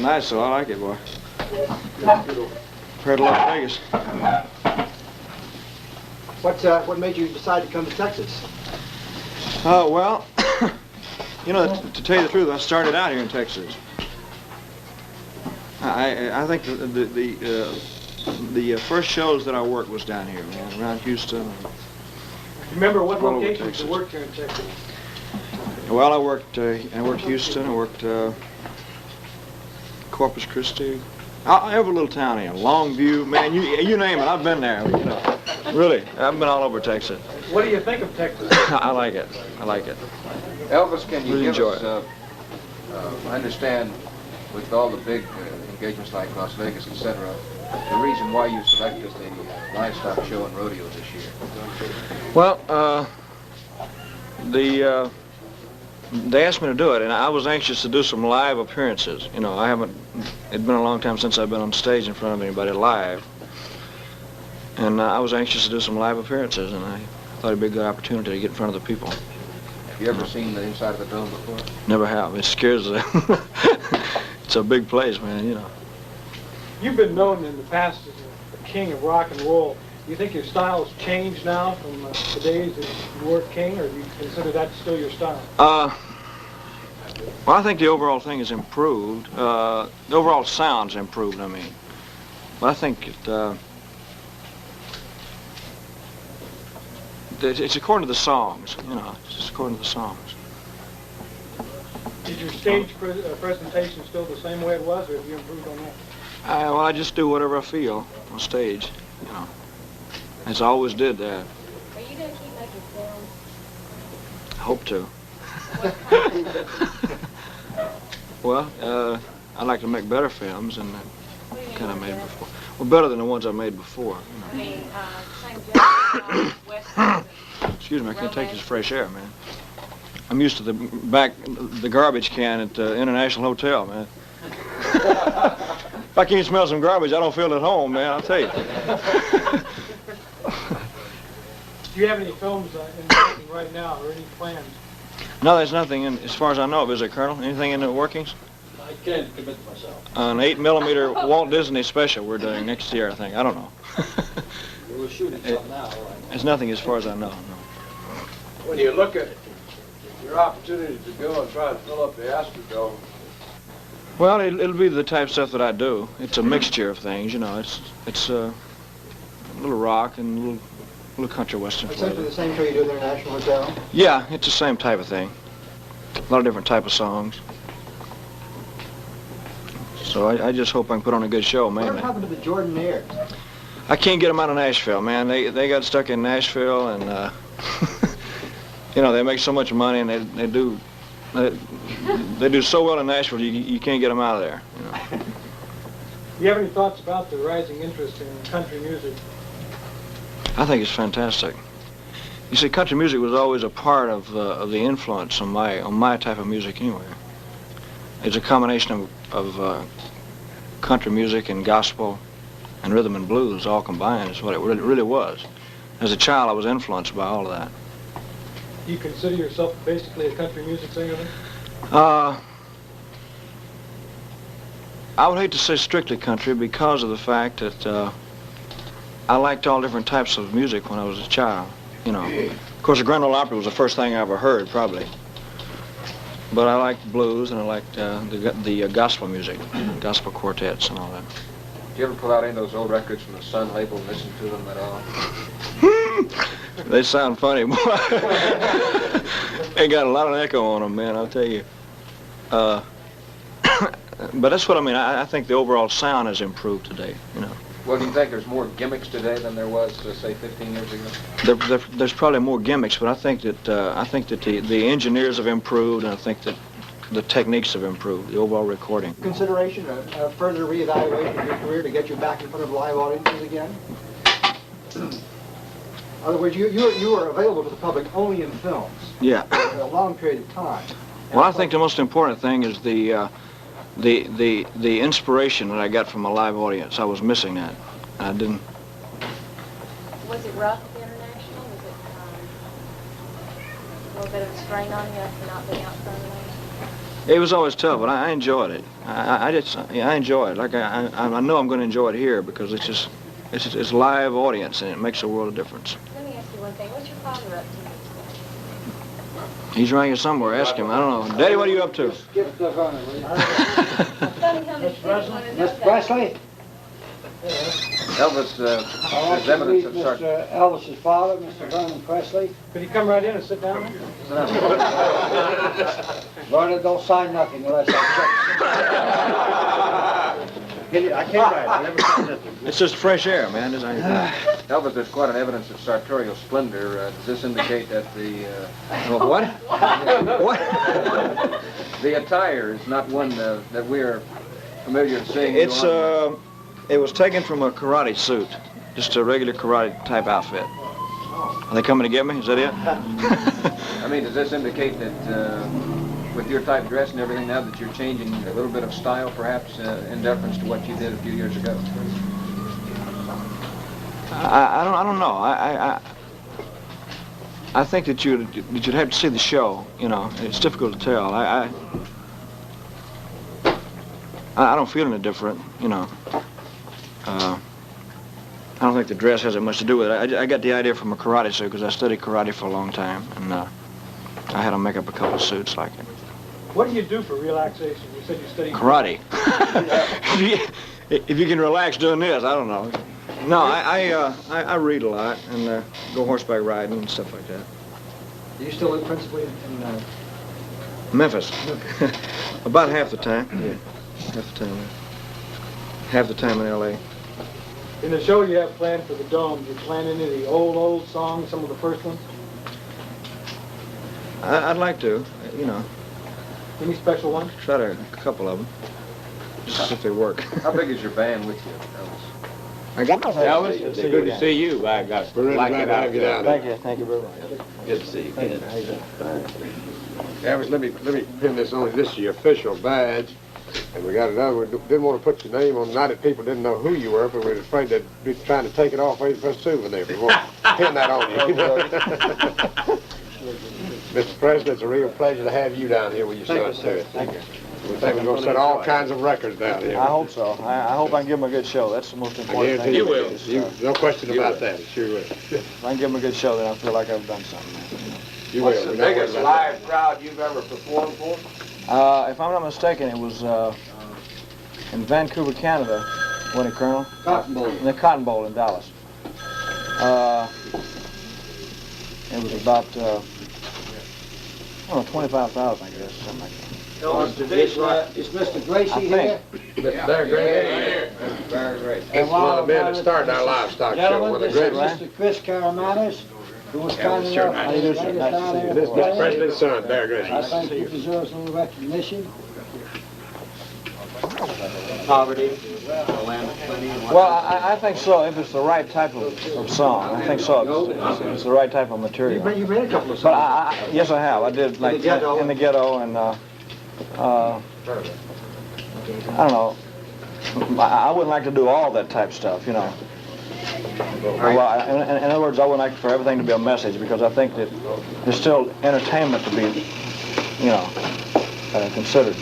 Nice, though. I like it, boy. Compared to Las Vegas. What made you decide to come to Texas? Well, you know, to tell you the truth, I started out here in Texas. I think the first shows that I worked was down here, man, around Houston. Remember what all over locations Texas. you worked here in Texas? Well, I worked Houston. I worked Corpus Christi. Every little town here, Longview, man, you name it, I've been there. You know, really, I've been all over Texas. What do you think of Texas? I like it. I like it. Elvis, can you Really give enjoy us, I understand with all the big engagements like Las Vegas, etc., the reason why you selected the livestock show and rodeo this year? Well, they asked me to do it, and I was anxious to do some live appearances. You know, it'd been a long time since I've been on stage in front of anybody live. And I was anxious to do some live appearances, and I thought it'd be a good opportunity to get in front of the people. Have you ever seen the inside of the dome before? Never have. It scares them. It's a big place, man, you know. You've been known in the past as a king of rock and roll. Do you think your style has changed now from the days that you were king, or do you consider that still your style? Well, I think the overall thing has improved. The overall sound's improved, I mean. But I think it's according to the songs, you know. It's just according to the songs. Is your stage presentation still the same way it was, or have you improved on that? Well, I just do whatever I feel on stage, you know. As I always did that. Are you going to keep making films? I hope to. What kind of Well, I like to make better films than what do you mean kind of by made that? before. Well, better than the ones I made before. I mean, same genre, Western. Excuse me, I can't take this fresh air, man. I'm used to the garbage can at the International Hotel, man. If I can't smell some garbage, I don't feel at home, man, I'll tell you. Do you have any films in the making right now, or any plans? No, there's nothing in, as far as I know of, is there, Colonel? Anything in the workings? I can't commit to myself. An 8mm Walt Disney special we're doing next year, I think. I don't know. We're shooting something now, right? There's nothing as far as I know, no. When you look at your opportunity to go and try to fill up the Astrodome, Well, it'll be the type of stuff that I do. It's a mixture of things, you know. It's a little rock and a little country western Essentially flavor. the same show you do at the International Hotel? Yeah, it's the same type of thing. A lot of different type of songs. So I just hope I can put on a good show, Whatever mainly. happened to the Jordanaires? I can't get them out of Nashville, man. They got stuck in Nashville, and you know, they make so much money, and they do so well in Nashville, you can't get them out of there. You know. Do you have any thoughts about the rising interest in country music? I think it's fantastic. You see, country music was always a part of the influence on my type of music anyway. It's a combination of country music and gospel and rhythm and blues all combined is what it really was. As a child, I was influenced by all of that. Do you consider yourself basically a country music singer then? I would hate to say strictly country because of the fact that I liked all different types of music when I was a child. You know, of course, the Grand Ole Opry was the first thing I ever heard, probably. But I liked blues and I liked the gospel music, gospel quartets and all that. Do you ever pull out any of those old records from the Sun label and listen to them at all? They sound funny, boy. They got a lot of echo on them, man, I'll tell you. But that's what I mean. I think the overall sound has improved today, you know. Well, do you think there's more gimmicks today than there was, say, 15 years ago? There's probably more gimmicks, but I think that the engineers have improved, and I think that the techniques have improved, the overall recording. Consideration, a further reevaluation of your career to get you back in front of live audiences again? In other words, you are available to the public only in films. Yeah. For a long period of time. Well, I think the most important thing is the inspiration that I got from a live audience. I was missing that. I didn't. Was it rough at the International? Was it a little bit of a strain on you after not being out front of the It was always tough, but I enjoyed it. I enjoy it. Like I know I'm going to enjoy it here because it's live audience and it makes a world of difference. Let me ask you one thing. What's your father up to? He's around here somewhere. Ask him. I don't know. Daddy, what are you up to? Skip the Vernon, will you? Sonny, come to see. Mr. Presley, Elvis, I want there's you to evidence meet of such. Mr. Elvis's father, Mr. Vernon Presley. Could you come right in and sit down? Vernon, don't sign nothing unless I I can't write. I never said nothing. It's just fresh air, man. There's anything. Elvis, there's quite an evidence of sartorial splendor. Does this indicate that What? What? the attire is not one that we're familiar with seeing? you on? It was taken from a karate suit, just a regular karate type outfit. Are they coming to get me? Is that it? I mean, does this indicate that with your type dress and everything now that you're changing a little bit of style, perhaps in deference to what you did a few years ago? I don't know. I think that you'd have to see the show. You know, it's difficult to tell. I don't feel any different. You know. I don't think the dress has that much to do with it. I got the idea from a karate suit because I studied karate for a long time, and I had to make up a couple of suits like it. What do you do for relaxation? You said you study Karate. If you can relax doing this, I don't know. No, I read a lot and go horseback riding and stuff like that. Do you still live principally in Memphis. About half the time. Yeah, half the time. Half the time in L.A. In the show you have planned for the Dome, do you plan any of the old songs, some of the first ones? I'd like to, you know, Any special ones? try to a couple of them, just to see if they work. How big is your band with you, Elvis? I got Elvis, it's good to see you. I got We're really like glad it to out have you there. down. Thank you very much. Good to see you. Ken. Elvis, let me pin this on. This is your official badge. And we got another one. Didn't want to put your name on. Not that people didn't know who you were, but we were afraid they'd be trying to take it off for a souvenir. We won't pin that on you. Mr. President, it's a real pleasure to have you down here with your son, too. Thank you. We think we're going to set all kinds of records down here. I hope so. I hope I can give them a good show. That's the most I important guarantee thing. you will. No question about that. It sure will. If I can give them a good show, then I feel like I've done something. You What's will. the We're not worried biggest about live crowd you've ever performed for? If I'm not mistaken, it was in Vancouver, Canada, wasn't it, Colonel? Cotton Bowl. In the Cotton Bowl in Dallas. It was about, I don't know, 25,000, I guess, something like that. Is Mr. Gracie I think. here? They're great. Very great. That's one of the men that started our livestock show. One of the great. Mr. Chris Caramanis, who was kind enough to bring us down here. This is Mr. President's son, Bear Gracie. I think he deserves a little recognition. Poverty, the land of plenty. and Well, I think so, if it's the right type of song. I think so, if it's the right type of material. You've made a couple of But songs. yes, I have. I did, like, Ghetto. in the ghetto, and, I don't know. I wouldn't like to do all that type stuff, you know. Well, in other words, I would like for everything to be a message, because I think that there's still entertainment to be, you know, considered.